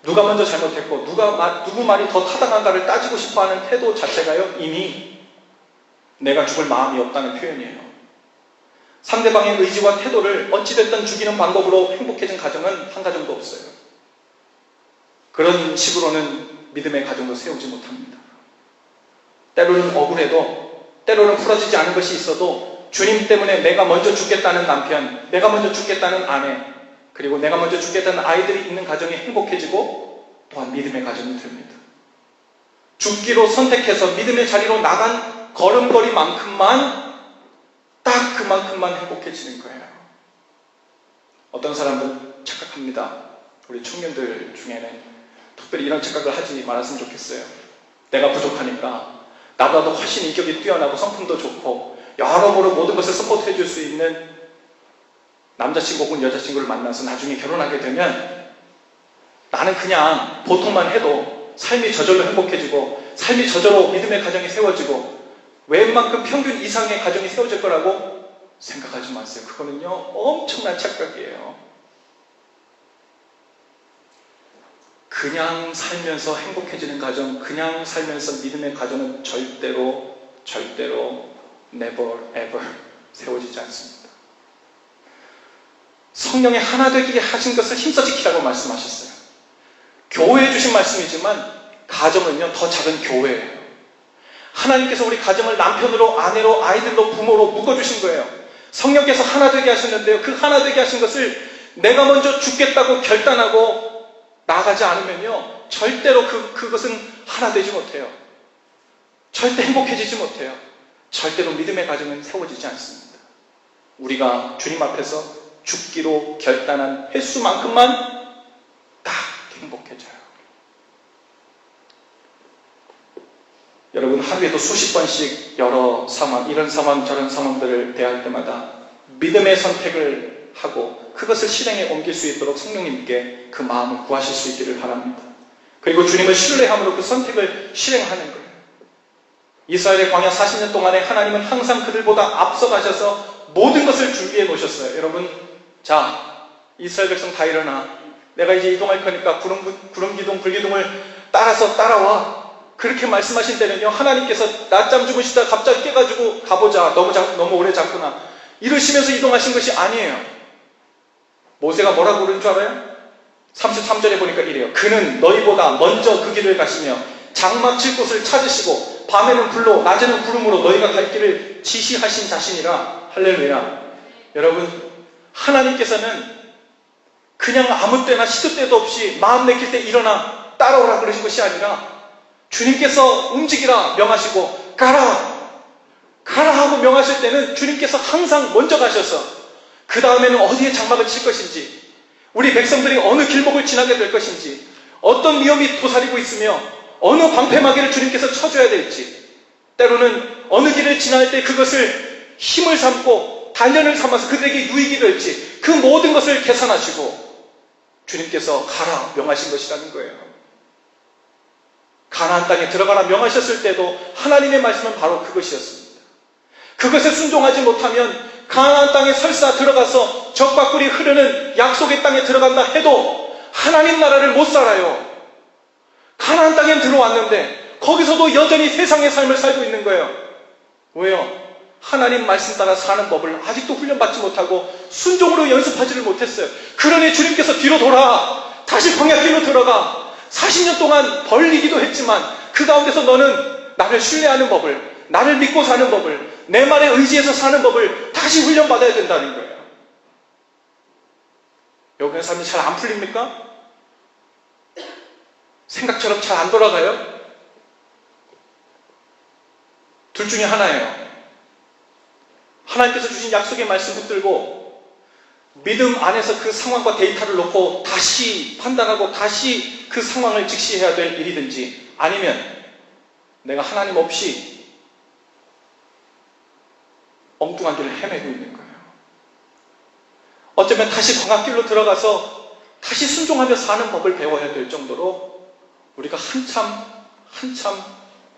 누가 먼저 잘못했고 누구 말이 더 타당한가를 따지고 싶어하는 태도 자체가요, 이미 내가 죽을 마음이 없다는 표현이에요. 상대방의 의지와 태도를 어찌됐든 죽이는 방법으로 행복해진 가정은 한 가정도 없어요. 그런 식으로는 믿음의 가정도 세우지 못합니다. 때로는 억울해도, 때로는 풀어지지 않은 것이 있어도 주님 때문에 내가 먼저 죽겠다는 남편, 내가 먼저 죽겠다는 아내, 그리고 내가 먼저 죽겠다는 아이들이 있는 가정이 행복해지고 또한 믿음의 가정이 됩니다. 죽기로 선택해서 믿음의 자리로 나간 걸음걸이만큼만, 딱 그만큼만 행복해지는 거예요. 어떤 사람은 착각합니다. 우리 청년들 중에는 특별히 이런 착각을 하지 말았으면 좋겠어요. 내가 부족하니까 나보다 훨씬 인격이 뛰어나고 성품도 좋고 여러모로 모든 것을 서포트해 줄 수 있는 남자친구 혹은 여자친구를 만나서 나중에 결혼하게 되면 나는 그냥 보통만 해도 삶이 저절로 행복해지고 삶이 저절로 믿음의 가정이 세워지고 웬만큼 평균 이상의 가정이 세워질 거라고 생각하지 마세요. 그거는요, 엄청난 착각이에요. 그냥 살면서 행복해지는 가정, 그냥 살면서 믿음의 가정은 절대로 never ever 세워지지 않습니다. 성령의 하나 되게 하신 것을 힘써 지키라고 말씀하셨어요. 교회에 주신 말씀이지만 가정은요, 더 작은 교회예요. 하나님께서 우리 가정을 남편으로, 아내로, 아이들로, 부모로 묶어주신 거예요. 성령께서 하나 되게 하셨는데요, 그 하나 되게 하신 것을 내가 먼저 죽겠다고 결단하고 나가지 않으면요, 절대로 그것은 하나 되지 못해요. 절대 행복해지지 못해요. 절대로 믿음의 가정은 세워지지 않습니다. 우리가 주님 앞에서 죽기로 결단한 횟수만큼만 딱 행복해져요. 여러분, 하루에도 수십 번씩 여러 상황, 이런 상황 저런 상황들을 대할 때마다 믿음의 선택을 하고 그것을 실행에 옮길 수 있도록 성령님께 그 마음을 구하실 수 있기를 바랍니다. 그리고 주님을 신뢰함으로 그 선택을 실행하는 거예요. 이스라엘의 광야 40년 동안에 하나님은 항상 그들보다 앞서가셔서 모든 것을 준비해 놓으셨어요. 여러분, 자, 이스라엘 백성 다 일어나. 내가 이제 이동할 거니까 구름 기둥, 불기둥을 따라서 따라와. 그렇게 말씀하신 때는요, 하나님께서 낮잠 주무시다 갑자기 깨가지고 가보자. 너무 오래 잤구나. 이러시면서 이동하신 것이 아니에요. 모세가 뭐라고 그러는 줄 알아요? 33절에 보니까 이래요. 그는 너희보다 먼저 그 길을 가시며 장막 칠 곳을 찾으시고 밤에는 불로 낮에는 구름으로 너희가 갈 길을 지시하신 자신이라. 할렐루야. 여러분, 하나님께서는 그냥 아무 때나 시도 때도 없이 마음 내킬 때 일어나 따라오라 그러신 것이 아니라 주님께서 움직이라 명하시고 가라 하고 명하실 때는 주님께서 항상 먼저 가셔서 그 다음에는 어디에 장막을 칠 것인지, 우리 백성들이 어느 길목을 지나게 될 것인지, 어떤 위험이 도사리고 있으며 어느 방패막이를 주님께서 쳐줘야 될지, 때로는 어느 길을 지날 때 그것을 힘을 삼고 단련을 삼아서 그들에게 유익이 될지, 그 모든 것을 계산하시고 주님께서 가라 명하신 것이라는 거예요. 가나안 땅에 들어가라 명하셨을 때도 하나님의 말씀은 바로 그것이었습니다. 그것에 순종하지 못하면 가나안 땅에 설사 들어가서 적과 꿀이 흐르는 약속의 땅에 들어간다 해도 하나님 나라를 못 살아요. 가나안 땅에 들어왔는데 거기서도 여전히 세상의 삶을 살고 있는 거예요. 왜요? 하나님 말씀 따라 사는 법을 아직도 훈련받지 못하고 순종으로 연습하지를 못했어요. 그러니 주님께서 뒤로 돌아 다시 광야길로 들어가. 40년 동안 벌리기도 했지만 그 가운데서 너는 나를 신뢰하는 법을, 나를 믿고 사는 법을, 내 말에 의지해서 사는 법을 다시 훈련받아야 된다는 거예요. 여기는 삶이 잘 안 풀립니까? 생각처럼 잘 안 돌아가요? 둘 중에 하나예요. 하나님께서 주신 약속의 말씀 붙들고 믿음 안에서 그 상황과 데이터를 놓고 다시 판단하고 다시 그 상황을 직시해야 될 일이든지, 아니면 내가 하나님 없이 엉뚱한 길을 헤매고 있는 거예요. 어쩌면 다시 광야길로 들어가서 다시 순종하며 사는 법을 배워야 될 정도로 우리가 한참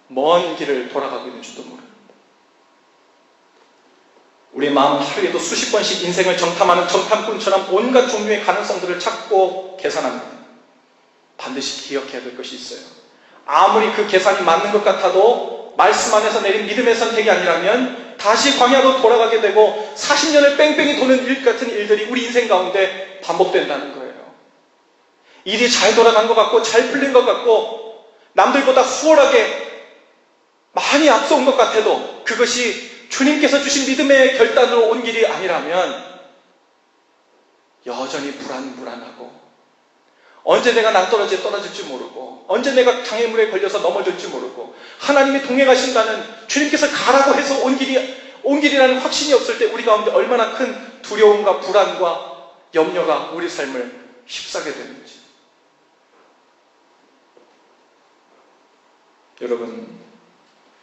먼 길을 돌아가고 있는지도 모릅니다. 우리의 마음은 하루에도 수십 번씩 인생을 정탐하는 정탐꾼처럼 온갖 종류의 가능성들을 찾고 계산합니다. 반드시 기억해야 될 것이 있어요. 아무리 그 계산이 맞는 것 같아도 말씀 안에서 내린 믿음의 선택이 아니라면 다시 광야로 돌아가게 되고 40년을 뺑뺑이 도는 일 같은 일들이 우리 인생 가운데 반복된다는 거예요. 일이 잘 돌아간 것 같고 잘 풀린 것 같고 남들보다 수월하게 많이 앞서온 것 같아도 그것이 주님께서 주신 믿음의 결단으로 온 길이 아니라면 여전히 불안하고, 언제 내가 낭떠러지에 떨어질지 모르고, 언제 내가 장애물에 걸려서 넘어질지 모르고, 하나님이 동행하신다는, 주님께서 가라고 해서 온 길이라는 확신이 없을 때 우리 가운데 얼마나 큰 두려움과 불안과 염려가 우리 삶을 휩싸게 되는지. 여러분,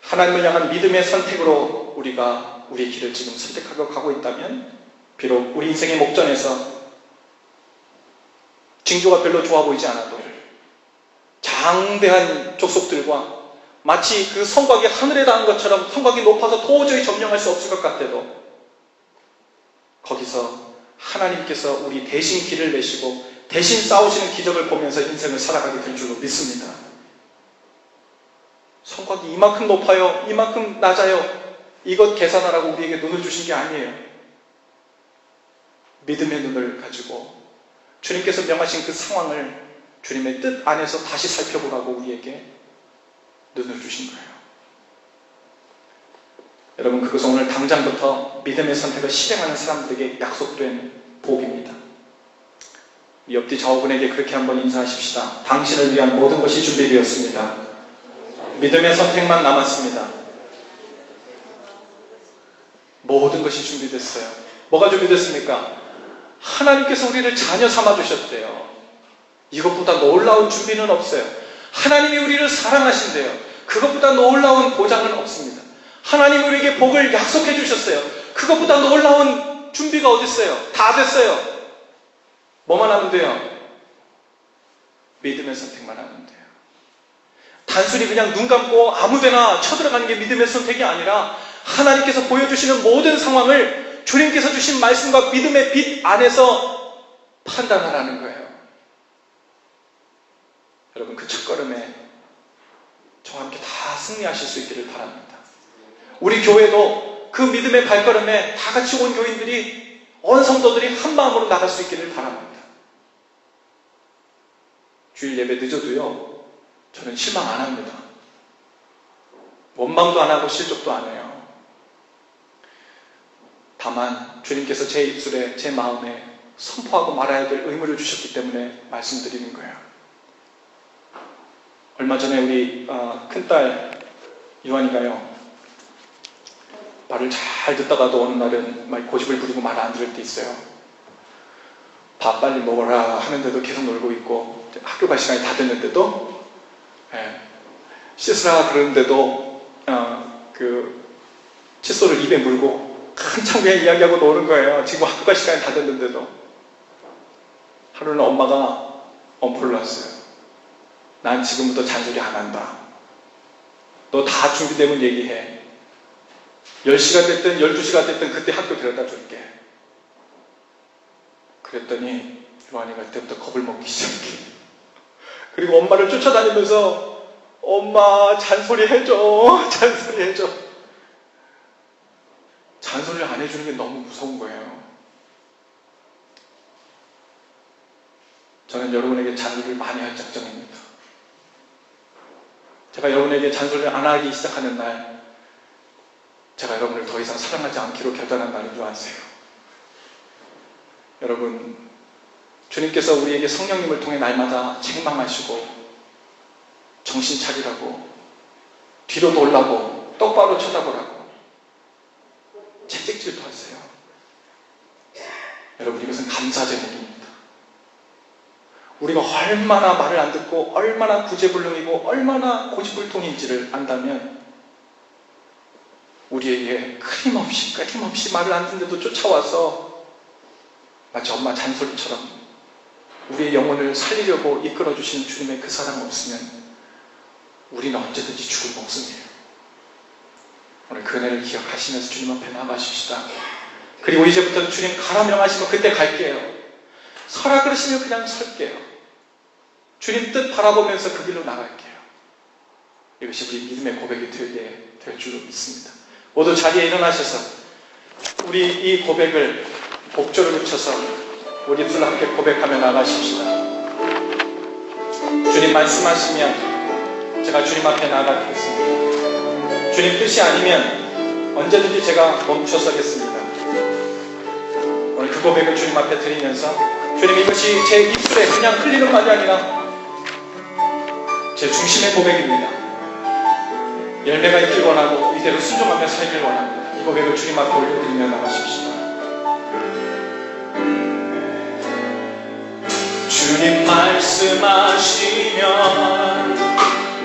하나님을 향한 믿음의 선택으로 우리가 우리의 길을 지금 선택하고 가고 있다면, 비록 우리 인생의 목전에서 징조가 별로 좋아 보이지 않아도 장대한 족속들과 마치 그 성곽이 하늘에 닿은 것처럼 성곽이 높아서 도저히 점령할 수 없을 것 같아도 거기서 하나님께서 우리 대신 길을 내시고 대신 싸우시는 기적을 보면서 인생을 살아가게 될 줄로 믿습니다. 성곽이 이만큼 높아요, 이만큼 낮아요, 이것 계산하라고 우리에게 눈을 주신 게 아니에요. 믿음의 눈을 가지고 주님께서 명하신 그 상황을 주님의 뜻 안에서 다시 살펴보라고 우리에게 눈을 주신 거예요. 여러분, 그것은 오늘 당장부터 믿음의 선택을 실행하는 사람들에게 약속된 복입니다. 옆뒤 좌우분에게 그렇게 한번 인사하십시다. 당신을 위한 모든 것이 준비되었습니다. 믿음의 선택만 남았습니다. 모든 것이 준비됐어요. 뭐가 준비됐습니까? 하나님께서 우리를 자녀 삼아주셨대요. 이것보다 놀라운 준비는 없어요. 하나님이 우리를 사랑하신대요. 그것보다 놀라운 보장은 없습니다. 하나님이 우리에게 복을 약속해 주셨어요. 그것보다 놀라운 준비가 어디 있어요? 다 됐어요. 뭐만 하면 돼요? 믿음의 선택만 하면 돼요. 단순히 그냥 눈 감고 아무데나 쳐들어가는 게 믿음의 선택이 아니라 하나님께서 보여주시는 모든 상황을 주님께서 주신 말씀과 믿음의 빛 안에서 판단하라는 거예요. 여러분, 그 첫걸음에 저와 함께 다 승리하실 수 있기를 바랍니다. 우리 교회도 그 믿음의 발걸음에 다 같이 온 교인들이, 온 성도들이 한 마음으로 나갈 수 있기를 바랍니다. 주일 예배 늦어도요, 저는 실망 안 합니다. 원망도 안 하고 실족도 안 해요. 다만 주님께서 제 입술에, 제 마음에 선포하고 말아야 될 의무를 주셨기 때문에 말씀드리는 거예요. 얼마 전에 우리 큰딸 유한이가요, 말을 잘 듣다가도 어느 날은 막 고집을 부리고 말을 안 들을 때 있어요. 밥 빨리 먹어라 하는데도 계속 놀고 있고, 학교 갈 시간이 다 됐는데도, 씻으라 그러는데도 그 칫솔을 입에 물고 한참 그냥 이야기하고 노는 거예요. 지금 학교 갈 시간이 다 됐는데도. 하루는 엄마가 엄포를 놨어요. 난 지금부터 잔소리 안 한다. 너 다 준비되면 얘기해. 10시가 됐든 12시가 됐든 그때 학교 데려다 줄게. 그랬더니 유한이가 그때부터 겁을 먹기 시작해. 그리고 엄마를 쫓아다니면서 엄마 잔소리 해줘. 잔소리 해줘. 잔소리를 안 해주는 게 너무 무서운 거예요. 저는 여러분에게 잔소리를 많이 할 작정입니다. 제가 여러분에게 잔소리를 안 하기 시작하는 날, 제가 여러분을 더 이상 사랑하지 않기로 결단한 날인 줄 아세요? 여러분, 주님께서 우리에게 성령님을 통해 날마다 책망하시고 정신 차리라고, 뒤로 돌라고, 똑바로 쳐다보라고 채찍질도 하세요. 여러분, 이것은 감사 제목입니다. 우리가 얼마나 말을 안 듣고 얼마나 구제불능이고 얼마나 고집불통인지를 안다면 우리에게 끊임없이 말을 안 듣는데도 쫓아와서 마치 엄마 잔소리처럼 우리의 영혼을 살리려고 이끌어주시는 주님의 그 사랑 없으면 우리는 언제든지 죽을 목숨이에요. 오늘 그 은혜를 기억하시면서 주님 앞에 나가십시다. 그리고 이제부터 주님 가라 명하시면 그때 갈게요. 서라 그러시면 그냥 설게요. 주님 뜻 바라보면서 그 길로 나갈게요. 이것이 우리 믿음의 고백이 될 줄로 믿습니다. 모두 자리에 일어나셔서 우리 이 고백을 복조를 붙여서 우리 둘 함께 고백하며 나가십시다. 주님 말씀하시면 제가 주님 앞에 나가겠습니다. 주님 뜻이 아니면 언제든지 제가 멈춰서겠습니다. 오늘 그 고백을 주님 앞에 드리면서 주님, 이것이 제 입술에 그냥 흘리는 말이 아니라 제 중심의 고백입니다. 열매가 있길 원하고 이대로 순종하며 살길 원합니다. 이 고백을 주님 앞에 올려드리며 나가십시다. 주님 말씀하시면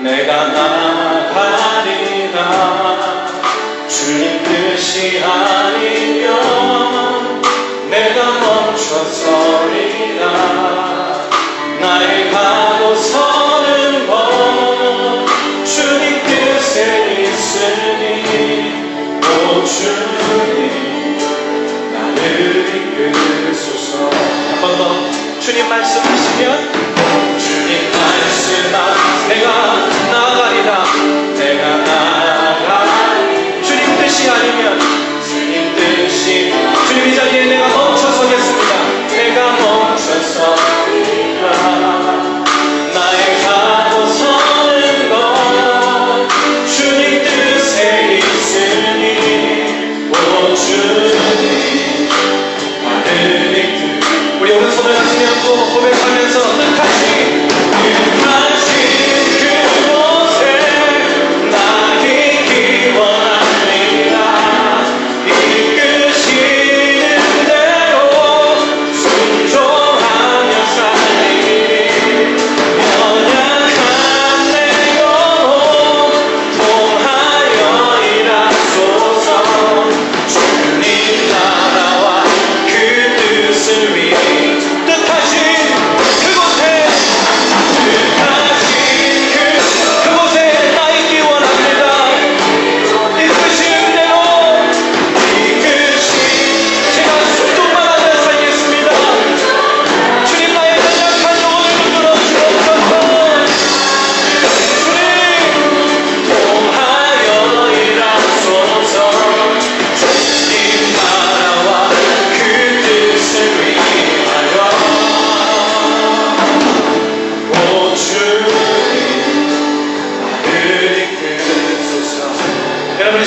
내가 나가리라. 주님 뜻이 아니면 내가 멈춰서리라. 나의 가도 서는 법 주님 뜻에 있으니 오 주님 나를 이끌소서. 한 번 더. 주님 말씀하시면 주님 말씀하 내가 나가리라. 내가 나가리. 주님 뜻이 아니면 주님 뜻이 주님 이 자리에 내가 멈춰서겠습니다.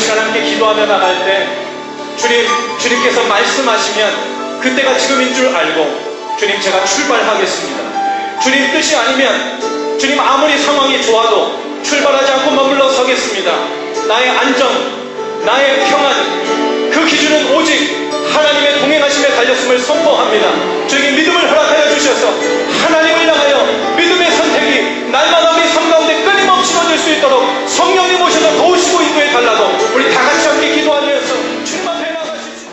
시간 함께 기도하며 나갈 때 주님께서 말씀하시면 그때가 지금인 줄 알고 주님 제가 출발하겠습니다. 주님 뜻이 아니면 주님 아무리 상황이 좋아도 출발하지 않고 머물러 서겠습니다. 나의 안정, 나의 평안, 그 기준은 오직 하나님의 동행하심에 달렸음을 선포합니다. 주님 믿음을 허락하여 주셔서 하나님을 향하여 믿음의 선택이 날마다 우리 삶 가운데 끊임없이 이루어질 수 있도록 성령님 오셔서 도우시고 인도해 달라고 우리 다 같이 함께 기도하면서 주님 앞에 나가십시오.